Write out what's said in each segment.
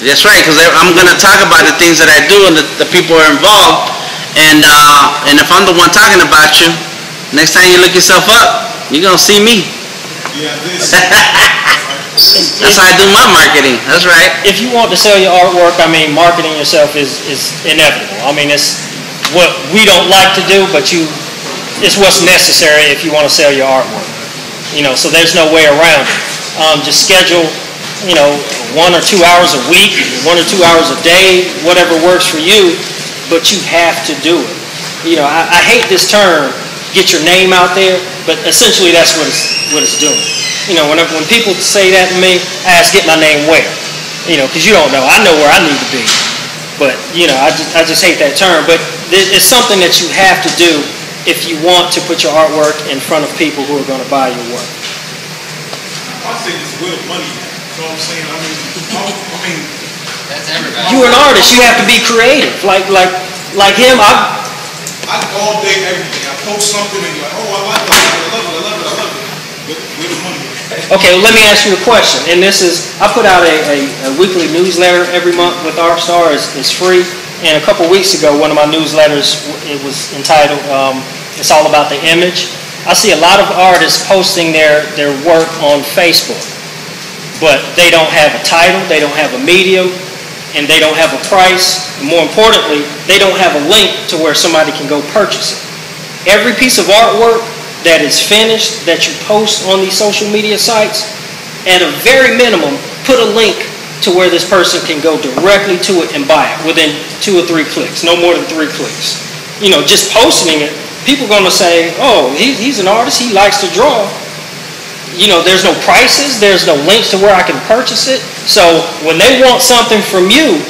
That's right, because I'm going to talk about the things that I do and the people are involved. And if I'm the one talking about you, next time you look yourself up, you're going to see me. Yeah, that's how I do my marketing. That's right. If you want to sell your artwork, I mean, marketing yourself is inevitable. I mean, it's what we don't like to do, but it's what's necessary if you want to sell your artwork. So there's no way around it. Just schedule, 1 or 2 hours a week, 1 or 2 hours a day, whatever works for you, but you have to do it. I hate this term, get your name out there, but essentially that's what it's doing. When people say that to me, I ask, get my name where? Because you don't know. I know where I need to be. But, I just hate that term. But it's something that you have to do if you want to put your artwork in front of people who are going to buy your work. I think it's where the money is. You know what I'm saying? I mean, that's everybody. You're an artist. You have to be creative. Like him, I all day, every day. I post something and you're like, oh, I like it. I love it. But where the money is? Okay, well, let me ask you a question. And this is, I put out a weekly newsletter every month with ArtStar. It's free. And a couple weeks ago, one of my newsletters, it was entitled, It's All About the Image. I see a lot of artists posting their work on Facebook, but they don't have a title, they don't have a medium, and they don't have a price. And more importantly, they don't have a link to where somebody can go purchase it. Every piece of artwork that is finished that you post on these social media sites, at a very minimum, put a link to where this person can go directly to it and buy it within 2 or 3 clicks, no more than 3 clicks. Just posting it, people are going to say, oh, he's an artist, he likes to draw. There's no prices, there's no links to where I can purchase it. So when they want something from you,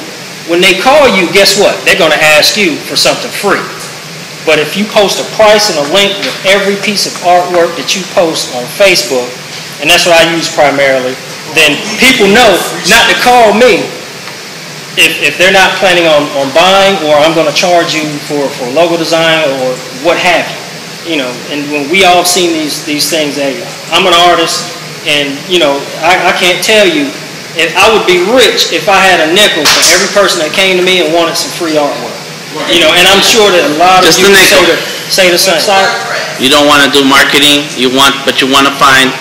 when they call you, guess what? They're going to ask you for something free. But if you post a price and a link with every piece of artwork that you post on Facebook, and that's what I use primarily, then people know not to call me if they're not planning on buying, or I'm going to charge you for logo design or what have you. And when we all seen these things, hey, I'm an artist, and I can't tell you, if I would be rich if I had a nickel for every person that came to me and wanted some free artwork. And I'm sure that a lot of you say the same. You don't want to do marketing, but you want to find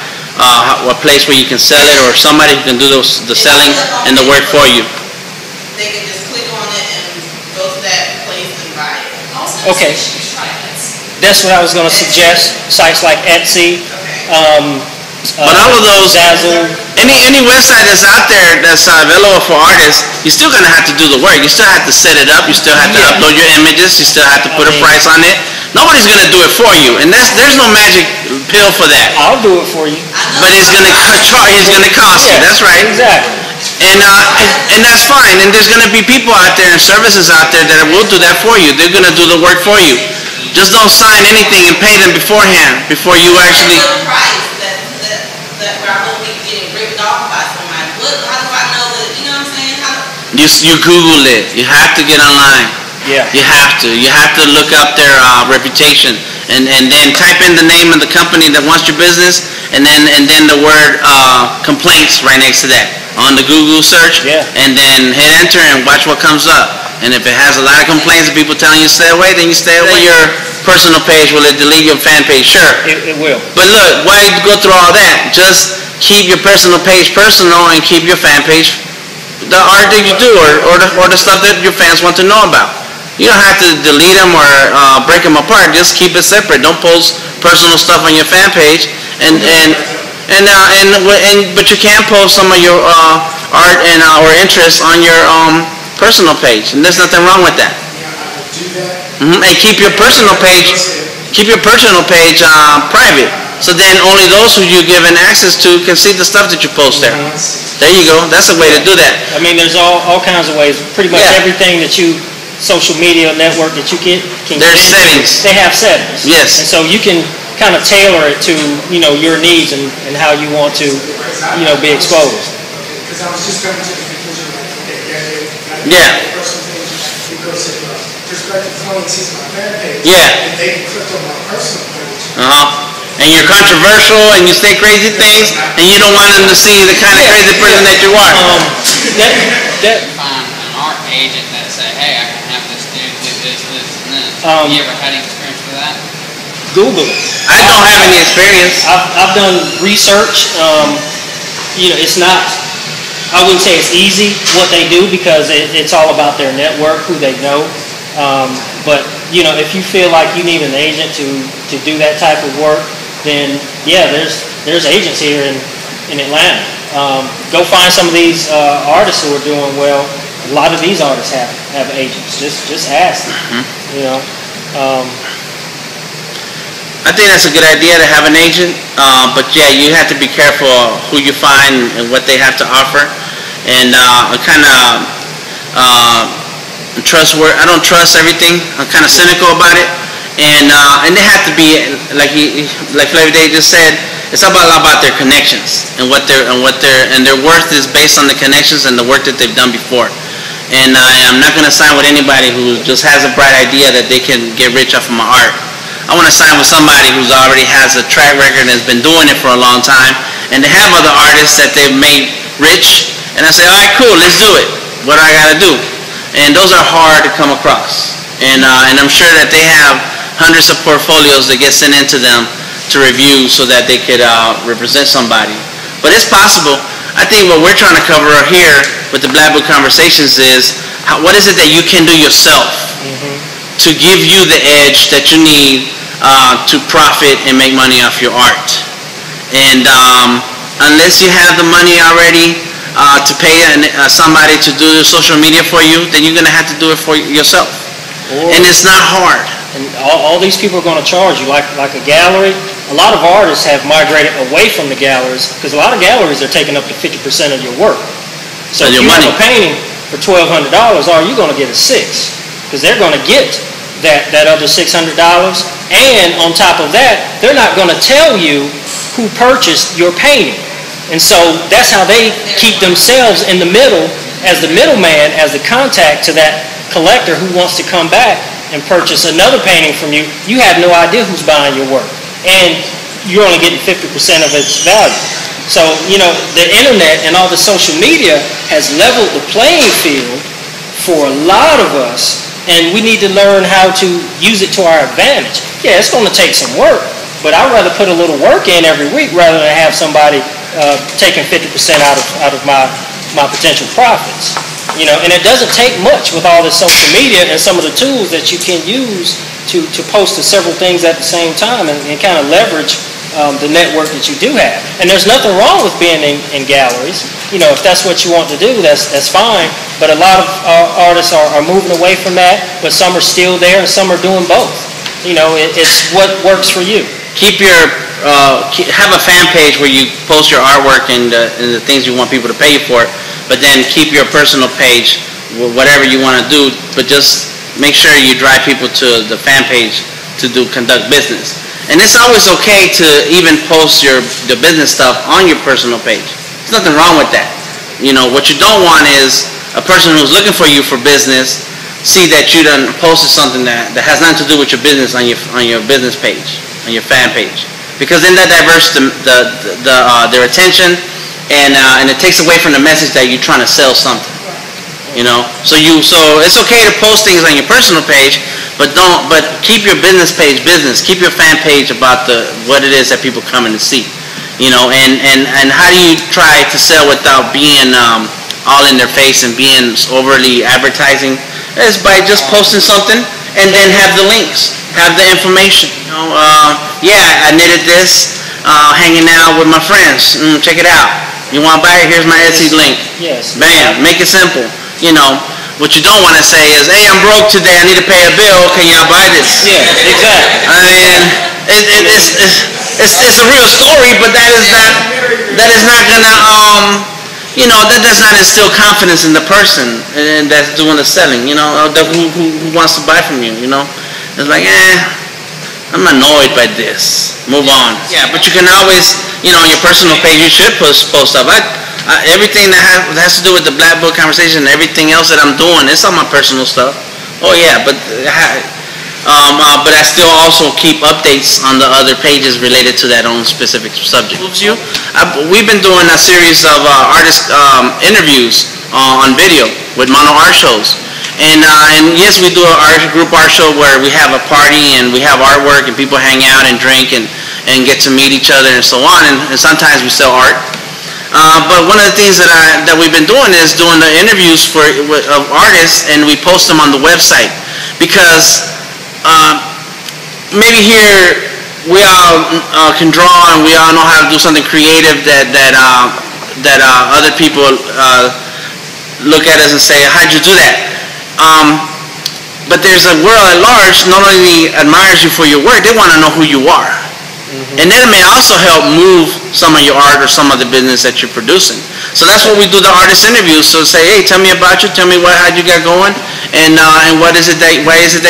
a place where you can sell it, or somebody who can do the selling and the work for you. They can just click on it and go to that place and buy it. Okay. That's what I was going to suggest. Sites like Etsy, but all of those, Zazzle, any website that's out there that's available for artists, you're still going to have to do the work. You still have to set it up. You still have to upload your images. You still have to put a price on it. Nobody's going to do it for you, and there's no magic pill for that. I'll do it for you. But it's going to cost you. That's right. Exactly. And that's fine. And there's going to be people out there and services out there that will do that for you. They're going to do the work for you. Just don't sign anything and pay them beforehand before you actually. That where I won't be getting ripped off by somebody. How do I know that? You know what I'm saying? You Google it. You have to get online. Yeah. You have to. You have to look up their reputation, and then type in the name of the company that wants your business, and then the word complaints right next to that on the Google search. Yeah. And then hit enter and watch what comes up. And if it has a lot of complaints and people telling you to stay away, then you stay away. Your personal page, will it delete your fan page? Sure. It will. But look, why go through all that? Just keep your personal page personal and keep your fan page the art that you do or the stuff that your fans want to know about. You don't have to delete them or break them apart. Just keep it separate. Don't post personal stuff on your fan page. But you can post some of your art and or interests on your personal page, and there's nothing wrong with that. And keep your personal page private. So then only those who you're given access to can see the stuff that you post there. There you go. That's a way to do that. I mean, there's all kinds of ways. Pretty much everything that social media network that you get can there's settings. They have settings. Yes. And so you can kind of tailor it to your needs and how you want to be exposed. Because I was just coming to the conclusion yeah. Because prospective clients sees my fan page. Yeah. And they click on my personal page. And you're controversial and you say crazy things and you don't want them to see the kind of crazy person that you are. that. Find an art agent that say, hey, I can have this dude do this, this, and this. You ever had any experience with that? Google it. I don't have any experience. I've done research. It's not, I wouldn't say it's easy what they do because it's all about their network, who they know. But if you feel like you need an agent to do that type of work, then yeah, there's agents here in Atlanta. Go find some of these artists who are doing well. A lot of these artists have agents. Just ask them. I think that's a good idea to have an agent, but yeah, you have to be careful who you find and what they have to offer, and kind of trustworthy. I don't trust everything. I'm kind of cynical about it, and they have to be like Flavor Day just said. It's about their connections and their worth is based on the connections and the work that they've done before. And I'm not going to sign with anybody who just has a bright idea that they can get rich off of my art. I want to sign with somebody who's already has a track record and has been doing it for a long time, and they have other artists that they've made rich, and I say, all right, cool, let's do it. What do I got to do? And those are hard to come across, and I'm sure that they have hundreds of portfolios that get sent into them to review so that they could represent somebody. But it's possible. I think what we're trying to cover here with the Black Book Conversations is what is it that you can do yourself to give you the edge that you need to profit and make money off your art. And unless you have the money already to pay somebody to do the social media for you, then you're going to have to do it for yourself. And it's not hard. And all these people are going to charge you. Like a gallery, a lot of artists have migrated away from the galleries because a lot of galleries are taking up to 50% of your work. So if you have a painting for $1,200, all you're going to get is $600 because they're going to get that other $600, and on top of that, they're not going to tell you who purchased your painting. And so that's how they keep themselves in the middle as the middleman, as the contact to that collector who wants to come back and purchase another painting from you. You have no idea who's buying your work, and you're only getting 50% of its value. So, the internet and all the social media has leveled the playing field for a lot of us, and we need to learn how to use it to our advantage. Yeah, it's going to take some work, but I'd rather put a little work in every week rather than have somebody taking 50% out of my potential profits. And it doesn't take much with all the social media and some of the tools that you can use to post to several things at the same time and kind of leverage the network that you do have. And there's nothing wrong with being in galleries. If that's what you want to do, that's fine. But a lot of artists are moving away from that, but some are still there and some are doing both. It's what works for you. Have a fan page where you post your artwork and the things you want people to pay you for, but then keep your personal page, whatever you want to do, but just make sure you drive people to the fan page to conduct business. And it's always okay to even post the business stuff on your personal page. There's nothing wrong with that. What you don't want is a person who's looking for you for business see that you done posted something that has nothing to do with your business on your business page, on your fan page, because then that diverts their attention, and it takes away from the message that you're trying to sell something. So it's okay to post things on your personal page, but keep your business page business. Keep your fan page about what it is that people coming to see. And how do you try to sell without being all in their face and being overly advertising? Is by just posting something and then have the links, have the information. Yeah, I knitted this, hanging out with my friends. Check it out. You want to buy it? Here's my Etsy link. Yes. Bam. Make it simple. What you don't want to say is, hey, I'm broke today. I need to pay a bill. Can y'all buy this? Yeah, exactly. I mean, it's a real story, but that is not gonna that does not instill confidence in the person and that's doing the selling. Who wants to buy from you? It's like, I'm annoyed by this. Move on. Yeah, but you can always, on your personal page, you should post stuff. Everything that has to do with the Black Book Conversation and everything else that I'm doing, it's on my personal stuff. Oh yeah, but I still also keep updates on the other pages related to that own specific subject. We've been doing a series of artist interviews on video with mono art shows. And yes, we do a group art show where we have a party and we have artwork and people hang out and drink and get to meet each other and so on. And sometimes we sell art. But one of the things that we've been doing is doing the interviews of artists, and we post them on the website because maybe here we all can draw and we all know how to do something creative that other people look at us and say, "How'd you do that?" But there's a world at large not only admires you for your work, they want to know who you are. Mm-hmm. And that may also help move some of your art or some of the business that you're producing. So that's what we do the artist interviews. So say, hey, tell me about you, tell me how you got going, and why is it that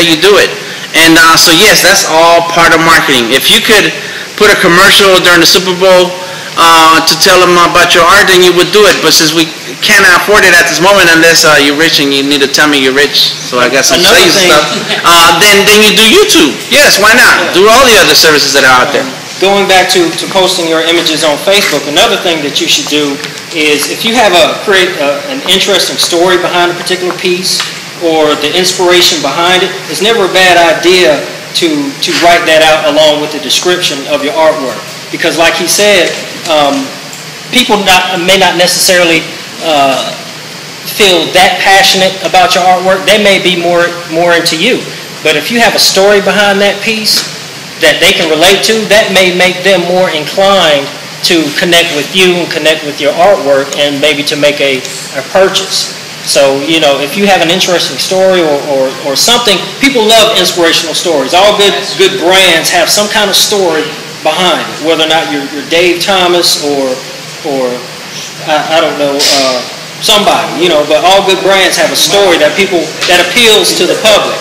you do it? And so yes, that's all part of marketing. If you could put a commercial during the Super Bowl to tell them about your art, then you would do it. But since we cannot afford it at this moment unless you're rich and you need to tell me you're rich, so I got some sales stuff, then you do YouTube. Yes, why not? Do all the other services that are out there. Going back to posting your images on Facebook, another thing that you should do is if you have create an interesting story behind a particular piece or the inspiration behind it, it's never a bad idea to write that out along with the description of your artwork. Because like he said, people may not necessarily feel that passionate about your artwork. They may be more into you. But if you have a story behind that piece that they can relate to, that may make them more inclined to connect with you and connect with your artwork and maybe to make a purchase. So, if you have an interesting story or something, people love inspirational stories. All good brands have some kind of story behind it, whether or not you're Dave Thomas or I don't know, somebody, but all good brands have a story that appeals to the public.